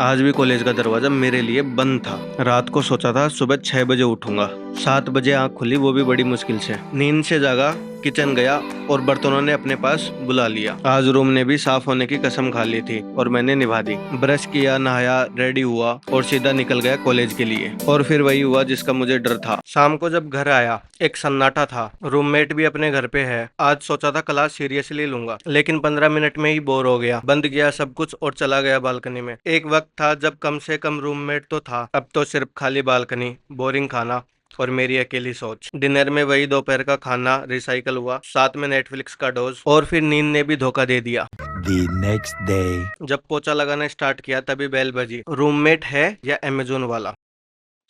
आज भी कॉलेज का दरवाजा मेरे लिए बंद था। रात को सोचा था सुबह 6 बजे उठूंगा। 7 बजे आंख खुली, वो भी बड़ी मुश्किल से। नींद से जागा, किचन गया और बर्तनों ने अपने पास बुला लिया। आज रूम ने भी साफ होने की कसम खा ली थी और मैंने निभा दी। ब्रश किया, नहाया, रेडी हुआ और सीधा निकल गया कॉलेज के लिए। और फिर वही हुआ जिसका मुझे डर था। शाम को जब घर आया, एक सन्नाटा था। रूममेट भी अपने घर पे है। आज सोचा था क्लास सीरियसली लूंगा, लेकिन 15 मिनट में ही बोर हो गया। बंद किया सब कुछ और चला गया बालकनी में। एक वक्त था जब कम से कम रूममेट तो था, अब तो सिर्फ खाली बालकनी, बोरिंग खाना और मेरी अकेली सोच। डिनर में वही दोपहर का खाना रिसाइकल हुआ, साथ में नेटफ्लिक्स का डोज, और फिर नींद ने भी धोखा दे दिया। The next day. जब पोछा लगाना स्टार्ट किया तभी बेल बजी। रूममेट है या अमेजोन वाला।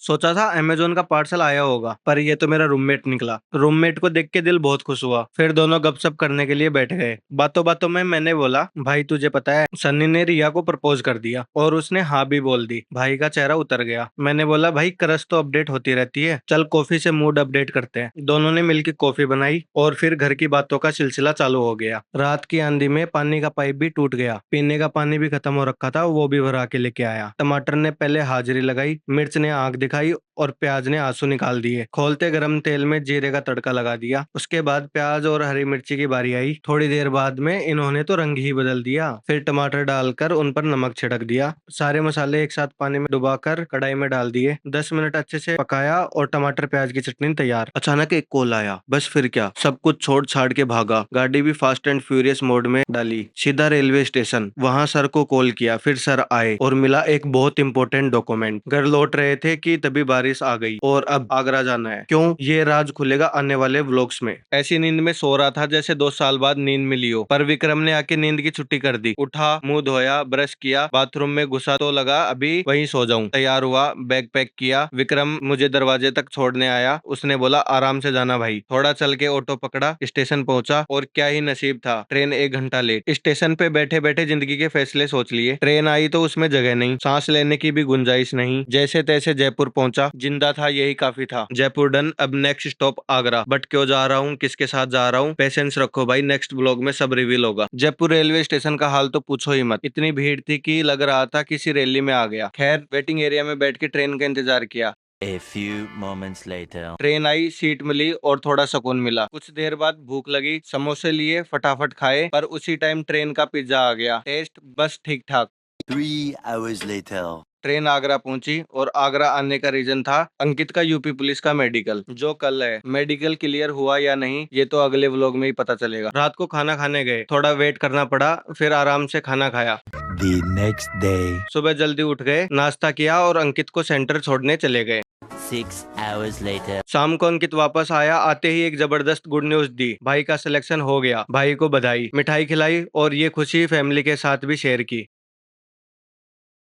सोचा था अमेजोन का पार्सल आया होगा, पर ये तो मेरा रूममेट निकला। रूममेट को देख के दिल बहुत खुश हुआ। फिर दोनों गपशप करने के लिए बैठ गए। बातों बातों में मैंने बोला, भाई तुझे पता है सन्नी ने रिया को प्रपोज कर दिया। और उसने हाँ भी बोल दी। भाई का चेहरा उतर गया। मैंने बोला, भाई क्रश तो अपडेट होती रहती है, चल कॉफी से मूड अपडेट करते हैं। दोनों ने मिलकर कॉफी बनाई और फिर घर की बातों का सिलसिला चालू हो गया। रात की आंधी में पानी का पाइप भी टूट गया। पीने का पानी भी खत्म हो रखा था, वो भी भरा के लेके आया। टमाटर ने पहले हाजिरी लगाई, मिर्च ने आग दिखाई और प्याज ने आंसू निकाल दिए। खोलते गरम तेल में जीरे का तड़का लगा दिया। उसके बाद प्याज और हरी मिर्ची की बारी आई। थोड़ी देर बाद में इन्होंने तो रंग ही बदल दिया। फिर टमाटर डालकर उन पर नमक छिड़क दिया। सारे मसाले एक साथ पानी में डुबाकर कढ़ाई में डाल दिए। 10 मिनट अच्छे से पकाया और टमाटर प्याज की चटनी तैयार। अचानक एक कॉल आया। बस फिर क्या, सब कुछ छोड़ छाड़ के भागा। गाड़ी भी फास्ट एंड फ्यूरियस मोड में डाली, सीधा रेलवे स्टेशन। वहां सर को कॉल किया। फिर सर आए और मिला एक बहुत इंपॉर्टेंट डॉक्यूमेंट। घर लौट रहे थे कि तभी बारिश आ गई और अब आगरा जाना है। क्यों, ये राज खुलेगा आने वाले व्लॉग्स में। ऐसी नींद में सो रहा था जैसे 2 साल बाद नींद मिली हो, पर विक्रम ने आके नींद की छुट्टी कर दी। उठा, मुंह धोया, ब्रश किया, बाथरूम में घुसा तो लगा अभी वहीं सो जाऊं। तैयार हुआ, बैग पैक किया। विक्रम मुझे दरवाजे तक छोड़ने आया। उसने बोला, आराम से जाना भाई। थोड़ा चल के ऑटो पकड़ा, स्टेशन पहुंचा और क्या ही नसीब था, ट्रेन 1 घंटा लेट। स्टेशन पे बैठे बैठे जिंदगी के फैसले सोच लिए। ट्रेन आई तो उसमें जगह नहीं, सांस लेने की भी गुंजाइश नहीं। जैसे तैसे जयपुर पहुंचा। जिंदा था यही काफी था। जयपुर डन, अब नेक्स्ट स्टॉप आगरा। बट क्यों जा रहा हूँ, किसके साथ जा रहा हूँ, पेशेंस रखो भाई, नेक्स्ट ब्लॉग में सब रिवील होगा। जयपुर रेलवे स्टेशन का हाल तो पूछो ही मत। इतनी भीड़ थी कि लग रहा था किसी रैली में आ गया। खैर, वेटिंग एरिया में बैठ के ट्रेन का इंतजार किया। A few moments later. Train आई, सीट मिली और थोड़ा सुकून मिला। कुछ देर बाद भूख लगी, समोसे लिए, फटाफट खाए, पर उसी टाइम ट्रेन का पिज्जा आ गया। टेस्ट बस ठीक ठाक। 3 hours later. ट्रेन आगरा पहुंची और आगरा आने का रीजन था अंकित का यूपी पुलिस का मेडिकल, जो कल है। मेडिकल क्लियर हुआ या नहीं ये तो अगले व्लॉग में ही पता चलेगा। रात को खाना खाने गए, थोड़ा वेट करना पड़ा, फिर आराम से खाना खाया। The next day. सुबह जल्दी उठ गए, नाश्ता किया और अंकित को सेंटर छोड़ने चले गए। 6 hours later. शाम को अंकित वापस आया। आते ही एक जबरदस्त गुड न्यूज दी, भाई का सिलेक्शन हो गया। भाई को बधाई, मिठाई खिलाई और ये खुशी फैमिली के साथ भी शेयर की।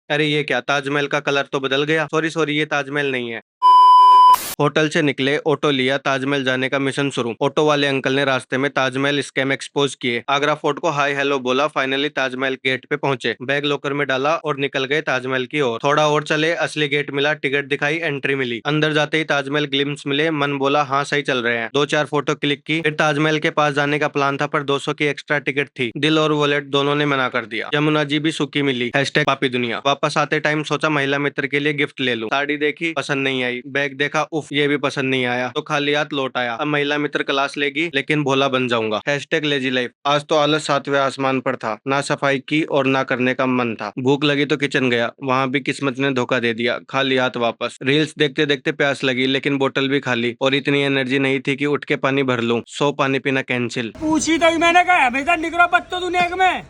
अरे ये क्या, ताजमहल का कलर तो बदल गया। सॉरी सॉरी, ये ताजमहल नहीं है। होटल से निकले, ऑटो लिया, ताजमहल जाने का मिशन शुरू। ऑटो वाले अंकल ने रास्ते में ताजमहल स्कैम एक्सपोज किए। आगरा फोर्ट को हाय हेलो बोला। फाइनली ताजमहल गेट पे पहुंचे। बैग लॉकर में डाला और निकल गए ताजमहल की ओर। थोड़ा और चले, असली गेट मिला, टिकट दिखाई, एंट्री मिली। अंदर जाते ही ताजमहल ग्लिम्स मिले। मन बोला हाँ सही चल रहे हैं। 2-4 फोटो क्लिक की। फिर ताजमहल के पास जाने का प्लान था, पर 200 की एक्स्ट्रा टिकट थी। दिल और वॉलेट दोनों ने मना कर दिया। यमुना जी भी सुखी मिली। #पापी दुनिया। वापस आते टाइम सोचा महिला मित्र के लिए गिफ्ट ले लूं। साड़ी देखी, पसंद नहीं आई। बैग देखा, उफ ये भी पसंद नहीं आया, तो खाली हाथ लौट आया। अब महिला मित्र क्लास लेगी, लेकिन भोला बन जाऊंगा। #Lazy life. आज तो आलस 7वें आसमान पर था। ना सफाई की और ना करने का मन था। भूख लगी तो किचन गया, वहां भी किस्मत ने धोखा दे दिया। खाली हाथ वापस। रील्स देखते देखते प्यास लगी, लेकिन बोतल भी खाली और इतनी एनर्जी नहीं थी कि उठ के पानी भर लूं। पानी पीना कैंसिल। पूछी तो ही मैंने कहा भैया निकलो पत्तो दुनिया में।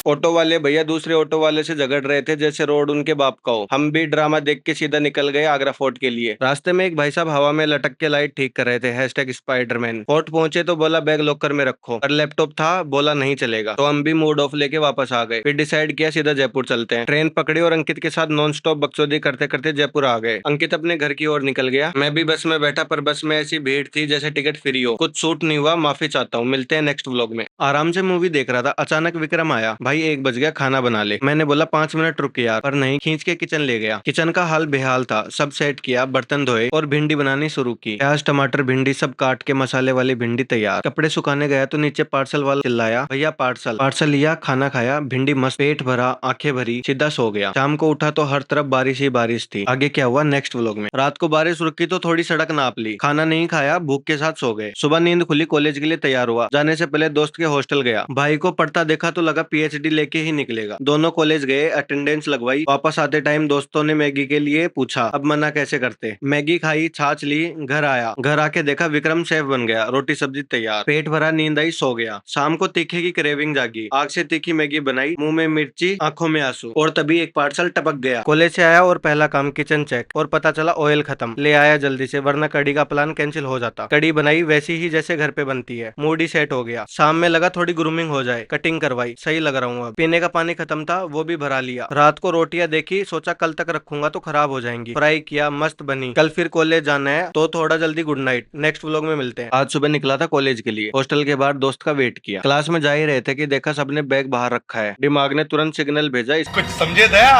ऑटो वाले भैया दूसरे ऑटो वाले से झगड़ रहे थे जैसे रोड उनके बाप का हो। हम भी ड्रामा देख के सीधा निकल गए आगरा फोर्ट के लिए। रास्ते में एक भाई साहब हवा में लटक के लाइट ठीक कर रहे थे। #स्पाइडरमैन। फोर्ट पहुंचे तो बोला बैग लॉकर में रखो, और लैपटॉप था, बोला नहीं चलेगा। तो हम भी मूड ऑफ लेके वापस आ गए। फिर डिसाइड किया सीधा जयपुर चलते हैं। ट्रेन पकड़ी और अंकित के साथ नॉन स्टॉप बकचोदी करते करते जयपुर आ गए। अंकित अपने घर की ओर निकल गया। मैं भी बस में बैठा, पर बस में ऐसी भीड़ थी जैसे टिकट फ्री हो। कुछ सूट नहीं हुआ, माफी चाहता हूँ। मिलते हैं नेक्स्ट व्लॉग में। आराम से मूवी देख रहा था, अचानक विक्रम आया। भाई भाई 1 बज गया, खाना बना ले। मैंने बोला 5 मिनट रुक यार, पर नहीं, खींच के किचन ले गया। किचन का हाल बेहाल था, सब सेट किया, बर्तन धोए और भिंडी बनानी शुरू की। प्याज टमाटर भिंडी सब काट के मसाले वाली भिंडी तैयार। कपड़े सुखाने गया तो नीचे पार्सल वाला चिल्लाया, भैया पार्सल। पार्सल लिया, खाना खाया, भिंडी मस्त, पेट भरा, आंखें भरी, सीधा सो गया। शाम को उठा तो हर तरफ बारिश ही बारिश थी। आगे क्या हुआ नेक्स्ट व्लॉग में। रात को बारिश रुकी तो थोड़ी सड़क नाप ली, खाना नहीं खाया, भूख के साथ सो गए। सुबह नींद खुली, कॉलेज के लिए तैयार हुआ। जाने से पहले दोस्त के हॉस्टल गया। भाई को पढ़ता देखा तो लगा पीएचडी लेके ही निकलेगा। दोनों कॉलेज गए, अटेंडेंस लगवाई। वापस आते टाइम दोस्तों ने मैगी के लिए पूछा, अब मना कैसे करते। मैगी खाई, छाछ ली, घर आया। घर आके देखा विक्रम शेफ बन गया, रोटी सब्जी तैयार। पेट भरा, नींद आई, सो गया। शाम को तीखे की क्रेविंग जागी, आग से तीखी मैगी बनाई, मुंह में मिर्ची, आंखों में आंसू, और तभी एक पार्सल टपक गया। कॉलेज से आया और पहला काम किचन चेक, और पता चला ऑयल खत्म। ले आया जल्दी से, वरना कड़ी का प्लान कैंसिल हो जाता। कड़ी बनाई वैसी ही जैसे घर पे बनती है। मूड ही सेट हो गया। शाम में लगा थोड़ी ग्रूमिंग हो जाए, कटिंग करवाई, सही लग रहा हूँ अब। पीने का पानी खत्म था, वो भी भरा लिया। रात को रोटियां देखी, सोचा कल तक रखूंगा तो खराब हो जाएंगी। फ्राई किया, मस्त बनी। कल फिर कॉलेज जाना है तो थोड़ा जल्दी गुड नाइट। नेक्स्ट व्लॉग में मिलते हैं। आज सुबह निकला था कॉलेज के लिए। हॉस्टल के बाहर दोस्त का वेट किया। क्लास में जा ही रहे थे कि देखा सबने बैग बाहर रखा है। दिमाग ने तुरंत सिग्नल भेजा, कुछ समझे दया।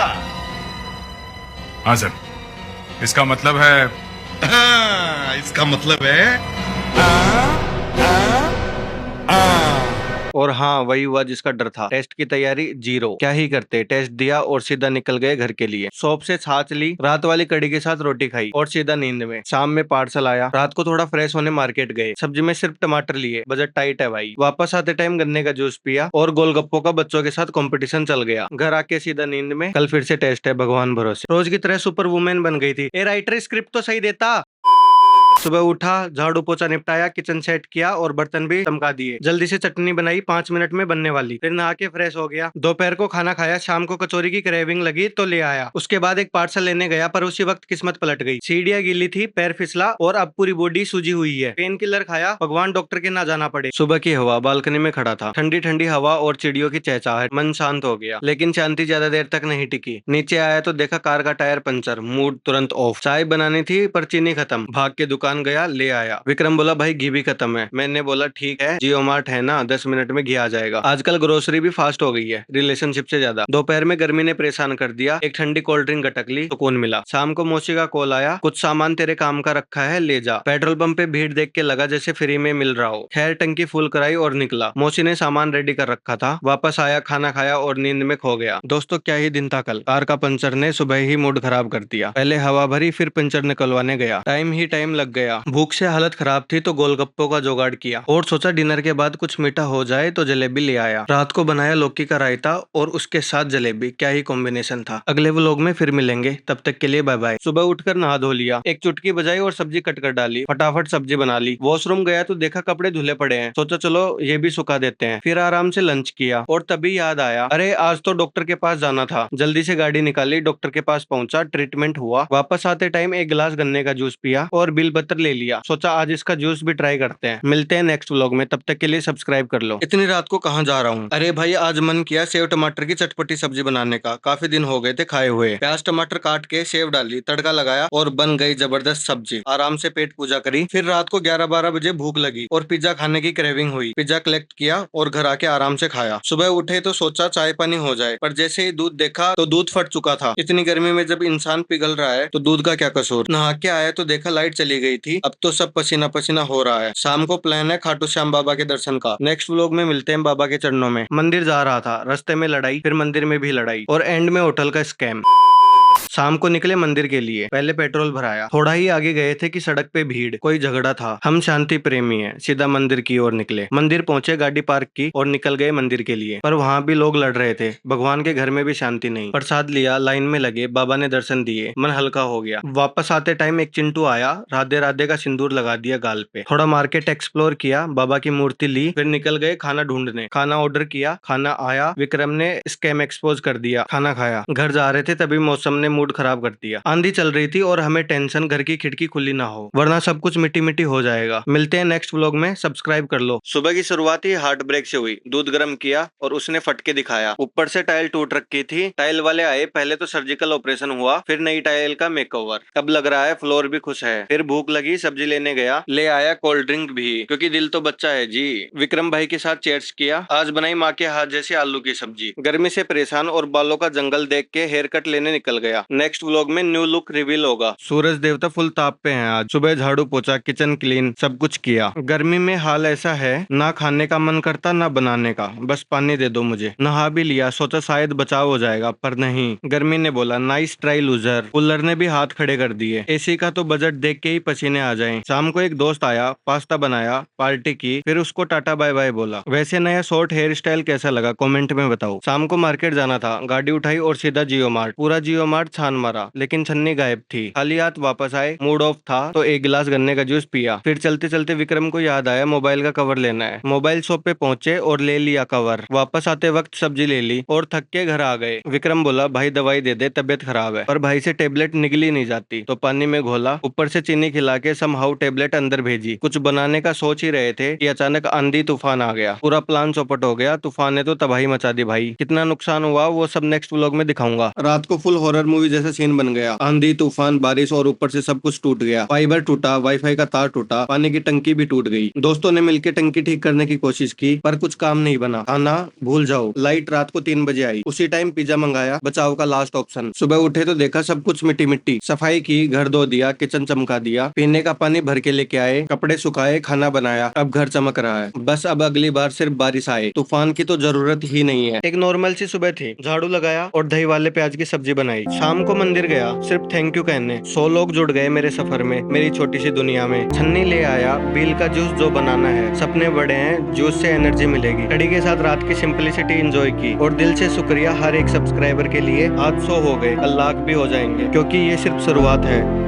हाँ सर, इसका मतलब है इसका मतलब है और हाँ, वही हुआ जिसका डर था। टेस्ट की तैयारी जीरो। क्या ही करते, टेस्ट दिया और सीधा निकल गए घर के लिए। शॉप से छाछ ली, रात वाली कड़ी के साथ रोटी खाई और सीधा नींद में। शाम में पार्सल आया। रात को थोड़ा फ्रेश होने मार्केट गए। सब्जी में सिर्फ टमाटर लिए, बजट टाइट है भाई। वापस आते टाइम गन्ने का जूस पिया और गोलगप्पों का बच्चों के साथ कंपटीशन चल गया। घर आके सीधा नींद में। कल फिर से टेस्ट है, भगवान भरोसे। रोज की तरह सुपर वुमेन बन गई थी। ए राइटर, स्क्रिप्ट तो सही देता। सुबह उठा, झाड़ू पोछा निपटाया, किचन सेट किया और बर्तन भी चमका दिए। जल्दी से चटनी बनाई, 5 मिनट में बनने वाली। फिर नहा के फ्रेश हो गया। दोपहर को खाना खाया। शाम को कचौरी की क्रेविंग लगी तो ले आया। उसके बाद एक पार्सल लेने गया, पर उसी वक्त किस्मत पलट गई। सीढ़ियां गीली थी, पैर फिसला और अब पूरी बॉडी सूजी हुई है। पेन किलर खाया, भगवान डॉक्टर के ना जाना पड़े। सुबह की हवा, बालकनी में खड़ा था। ठंडी ठंडी हवा और चिड़ियों की चहचहाहट। मन शांत हो गया, लेकिन शांति ज्यादा देर तक नहीं टिकी। नीचे आया तो देखा कार का टायर पंचर। मूड तुरंत ऑफ। चाय बनानी थी पर चीनी खत्म। भाग के दुकान गया, ले आया। विक्रम बोला, भाई घी भी खत्म है। मैंने बोला, ठीक है, जियो मार्ट है ना, 10 मिनट में घी आ जाएगा। आजकल ग्रोसरी भी फास्ट हो गई है, रिलेशनशिप से ज्यादा। दोपहर में गर्मी ने परेशान कर दिया। एक ठंडी कोल्ड ड्रिंक गटक ली, सुकून मिला। शाम को मौसी का कॉल आया, कुछ सामान तेरे काम का रखा है, ले जा। पेट्रोल पंप पे भीड़ देख के लगा जैसे फ्री में मिल रहा हो। खैर टंकी फुल कराई और निकला। मौसी ने सामान रेडी कर रखा था। वापस आया, खाना खाया और नींद में खो गया। दोस्तों क्या ही दिन था कल। कार का पंचर ने सुबह ही मूड खराब कर दिया। पहले हवा भरी, फिर पंचर निकलवाने गया। टाइम ही टाइम लग गया। भूख से हालत खराब थी तो गोलगप्पों का जुगाड़ किया और सोचा डिनर के बाद कुछ मीठा हो जाए तो जलेबी ले आया। रात को बनाया लौकी का रायता और उसके साथ जलेबी। क्या ही कॉम्बिनेशन था। अगले व्लॉग में फिर मिलेंगे, तब तक के लिए बाय बाय। सुबह उठकर नहा धो लिया, एक चुटकी बजाई और सब्जी कट कर डाली। फटाफट सब्जी बना ली। वॉशरूम गया तो देखा कपड़े धुले पड़े हैं। सोचा चलो ये भी सुखा देते हैं। फिर आराम से लंच किया और तभी याद आया, अरे आज तो डॉक्टर के पास जाना था। जल्दी से गाड़ी निकाली, डॉक्टर के पास पहुंचा, ट्रीटमेंट हुआ। वापस आते टाइम एक गिलास गन्ने का जूस पिया और बिल पत्र ले लिया। सोचा आज इसका जूस भी ट्राई करते हैं। मिलते हैं नेक्स्ट व्लॉग में, तब तक के लिए सब्सक्राइब कर लो। इतनी रात को कहाँ जा रहा हूँ। अरे भाई आज मन किया सेव टमाटर की चटपटी सब्जी बनाने का, काफी दिन हो गए थे खाए हुए। प्याज टमाटर काट के सेव डाली, तड़का लगाया और बन गई जबरदस्त सब्जी। आराम से पेट पूजा करी। फिर रात को 11-12 बजे भूख लगी और पिज्जा खाने की क्रेविंग हुई। पिज्जा कलेक्ट किया और घर आके आराम से खाया। सुबह उठे तो सोचा चाय पानी हो जाए, पर जैसे ही दूध देखा तो दूध फट चुका था। इतनी गर्मी में जब इंसान पिघल रहा है तो दूध का क्या कसूर। नहा के आया तो देखा लाइट चली गई थी। अब तो सब पसीना पसीना हो रहा है। शाम को प्लान है खाटू श्याम बाबा के दर्शन का। नेक्स्ट व्लॉग में मिलते हैं बाबा के चरणों में। मंदिर जा रहा था, रास्ते में लड़ाई, फिर मंदिर में भी लड़ाई और एंड में होटल का स्कैम। शाम को निकले मंदिर के लिए। पहले पेट्रोल भराया। थोड़ा ही आगे गए थे कि सड़क पे भीड़, कोई झगड़ा था। हम शांति प्रेमी हैं, सीधा मंदिर की ओर निकले। मंदिर पहुंचे, गाड़ी पार्क की और निकल गए मंदिर के लिए। पर वहां भी लोग लड़ रहे थे। भगवान के घर में भी शांति नहीं। प्रसाद लिया, लाइन में लगे, बाबा ने दर्शन दिए, मन हल्का हो गया। वापस आते टाइम एक चिंटू आया, राधे राधे का सिंदूर लगा दिया गाल पे। थोड़ा मार्केट एक्सप्लोर किया, बाबा की मूर्ति ली, फिर निकल गए खाना ढूंढने। खाना ऑर्डर किया, खाना आया। विक्रम ने स्कैम एक्सपोज कर दिया, खाना खाया। घर जा रहे थे तभी मौसम ने मूड खराब कर दिया। आंधी चल रही थी और हमें टेंशन घर की खिड़की खुली ना हो वरना सब कुछ मिट्टी मिट्टी हो जाएगा। मिलते हैं नेक्स्ट व्लॉग में, सब्सक्राइब कर लो। सुबह की शुरुआत ही हार्ट ब्रेक से हुई। दूध गर्म किया और उसने फटके दिखाया। ऊपर से टाइल टूट रखी थी। टाइल वाले आए, पहले तो सर्जिकल ऑपरेशन हुआ, फिर नई टाइल का मेकओवर। अब लग रहा है फ्लोर भी खुश है। फिर भूख लगी, सब्जी लेने गया, ले आया कोल्ड ड्रिंक भी, क्योंकि दिल तो बच्चा है जी। विक्रम भाई के साथ चेयर्स किया। आज बनाई माँ के हाथ जैसी आलू की सब्जी। गर्मी से परेशान और बालों का जंगल देख के हेयर कट लेने निकल गया। नेक्स्ट व्लॉग में न्यू लुक रिवील होगा। सूरज देवता फुल ताप पे हैं आज। सुबह झाड़ू पोछा, किचन क्लीन, सब कुछ किया। गर्मी में हाल ऐसा है, ना खाने का मन करता ना बनाने का, बस पानी दे दो मुझे। नहा भी लिया, सोचा शायद बचाव हो जाएगा, पर नहीं। गर्मी ने बोला नाइस ट्राई लूजर। कूलर ने भी हाथ खड़े कर दिए। एसी का तो बजट देख के ही पसीने आ जाएं। शाम को एक दोस्त आया, पास्ता बनाया, पार्टी की, फिर उसको टाटा बाय बाय बोला। वैसे नया शॉर्ट हेयर स्टाइल कैसा लगा कमेंट में बताओ। शाम को मार्केट जाना था, गाड़ी उठाई और सीधा जियो मार्ट। पूरा जियो मार्ट छान मारा, लेकिन छन्नी गायब थी। खाली हाथ वापस आए, मूड ऑफ था तो एक गिलास गन्ने का जूस पिया। फिर चलते चलते विक्रम को याद आया मोबाइल का कवर लेना है। मोबाइल शॉप पे पहुंचे और ले लिया कवर। वापस आते वक्त सब्जी ले ली और थक के घर आ गए। विक्रम बोला भाई दवाई दे दे, तबीयत खराब है। पर भाई से टेबलेट निकली नहीं जाती, तो पानी में घोला, ऊपर से चीनी खिला के समहाउ टेबलेट अंदर भेजी। कुछ बनाने का सोच ही रहे थे कि अचानक आंधी तूफान आ गया। पूरा प्लान चौपट हो गया। तूफान ने तो तबाही मचा दी भाई। कितना नुकसान हुआ वो सब नेक्स्ट व्लॉग में दिखाऊंगा। रात को फुल हॉरर मूवी जैसा सीन बन गया। आंधी तूफान बारिश और ऊपर से सब कुछ टूट गया। फाइबर टूटा, वाईफाई का तार टूटा, पानी की टंकी भी टूट गई। दोस्तों ने मिलकर टंकी ठीक करने की कोशिश की, पर कुछ काम नहीं बना। खाना भूल जाओ। लाइट रात को 3 बजे आई। उसी टाइम पिज्जा मंगाया, बचाव का लास्ट ऑप्शन। सुबह उठे तो देखा सब कुछ मिट्टी मिट्टी। सफाई की, घर धो दिया, किचन चमका दिया, पीने का पानी भर के लेके आए, कपड़े सुखाए, खाना बनाया। अब घर चमक रहा है। बस अब अगली बार सिर्फ बारिश आए, तूफान की तो जरूरत ही नहीं है। एक नॉर्मल सी सुबह थी। झाड़ू लगाया और दही वाले प्याज की सब्जी बनाई। शाम को मंदिर गया सिर्फ थैंक यू कहने। 100 लोग जुड़ गए मेरे सफर में, मेरी छोटी सी दुनिया में। छन्नी ले आया, बील का जूस जो बनाना है। सपने बड़े हैं, जूस से एनर्जी मिलेगी। कड़ी के साथ रात की सिंपलिसिटी एंजॉय की और दिल से शुक्रिया हर एक सब्सक्राइबर के लिए। आज 100 हो गए, कल लाख भी हो जाएंगे, क्योंकि ये सिर्फ शुरुआत है।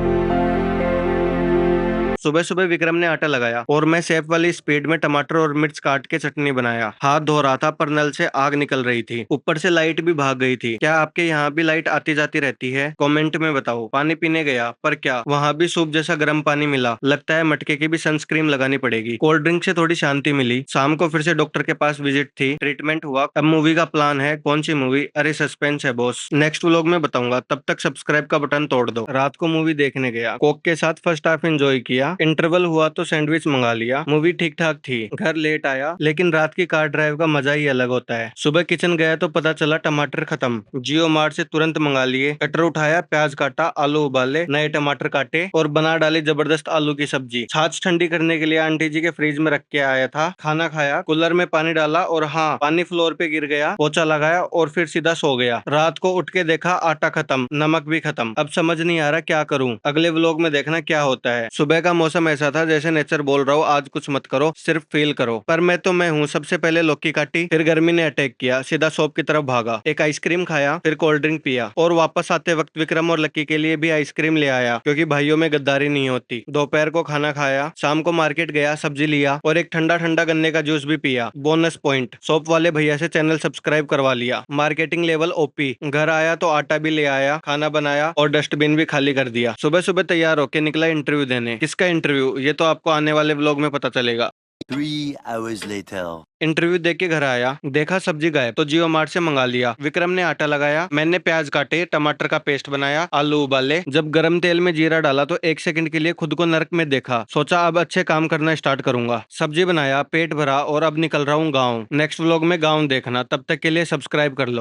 सुबह सुबह विक्रम ने आटा लगाया और मैं शेफ वाली स्पीड में टमाटर और मिर्च काट के चटनी बनाया। हाथ धो रहा था पर नल से आग निकल रही थी। ऊपर से लाइट भी भाग गई थी। क्या आपके यहाँ भी लाइट आती जाती रहती है? कमेंट में बताओ। पानी पीने गया, पर क्या वहाँ भी सूप जैसा गर्म पानी मिला। लगता है मटके की भी सनस्क्रीन लगानी पड़ेगी। कोल्ड ड्रिंक से थोड़ी शांति मिली। शाम को फिर से डॉक्टर के पास विजिट थी, ट्रीटमेंट हुआ। अब मूवी का प्लान है। कौन सी मूवी? अरे सस्पेंस है बॉस, नेक्स्ट व्लॉग में बताऊंगा। तब तक सब्सक्राइब का बटन तोड़ दो। रात को मूवी देखने गया, कोक के साथ फर्स्ट हाफ एंजॉय किया। इंटरवल हुआ तो सैंडविच मंगा लिया। मूवी ठीक ठाक थी। घर लेट आया, लेकिन रात की कार ड्राइव का मजा ही अलग होता है। सुबह किचन गया तो पता चला टमाटर खत्म। जियो मार्ट से तुरंत मंगा लिए। कटर उठाया, प्याज काटा, आलू उबाले, नए टमाटर काटे और बना डाली जबरदस्त आलू की सब्जी। छाछ ठंडी करने के लिए आंटी जी के फ्रिज में रख के आया था। खाना खाया, कूलर में पानी डाला और हाँ, पानी फ्लोर पे गिर गया। पोछा लगाया और फिर सीधा सो गया। रात को उठ के देखा आटा खत्म, नमक भी खत्म। अब समझ नहीं आ रहा क्या करूं। अगले व्लॉग में देखना क्या होता है। सुबह का मौसम ऐसा था जैसे नेचर बोल रहा हो आज कुछ मत करो, सिर्फ फील करो। पर मैं तो मैं हूँ। सबसे पहले लौकी काटी, फिर गर्मी ने अटैक किया, सीधा शॉप की तरफ भागा। एक आइसक्रीम खाया, फिर कोल्ड ड्रिंक पिया और वापस आते वक्त विक्रम और लक्की के लिए भी आइसक्रीम ले आया, क्योंकि भाइयों में गद्दारी नहीं होती। दोपहर को खाना खाया, शाम को मार्केट गया, सब्जी लिया और एक ठंडा ठंडा गन्ने का जूस भी पिया। बोनस पॉइंट, शॉप वाले भैया से चैनल सब्सक्राइब करवा लिया। Marketing level OP. घर आया तो आटा भी ले आया, खाना बनाया और डस्टबिन भी खाली कर दिया। सुबह सुबह तैयार होके निकला इंटरव्यू देने। किसका इंटरव्यू? ये तो आपको आने वाले व्लॉग में पता चलेगा। 3 hours later. इंटरव्यू देख के घर आया, देखा सब्जी गायब, तो जियो मार्ट से मंगा लिया। विक्रम ने आटा लगाया, मैंने प्याज काटे, टमाटर का पेस्ट बनाया, आलू उबाले। जब गरम तेल में जीरा डाला तो 1 सेकंड के लिए खुद को नरक में देखा। सोचा अब अच्छे काम करना स्टार्ट करूंगा। सब्जी बनाया, पेट भरा और अब निकल रहा हूँ गाँव। नेक्स्ट व्लॉग में गाँव देखना। तब तक के लिए सब्सक्राइब कर लो।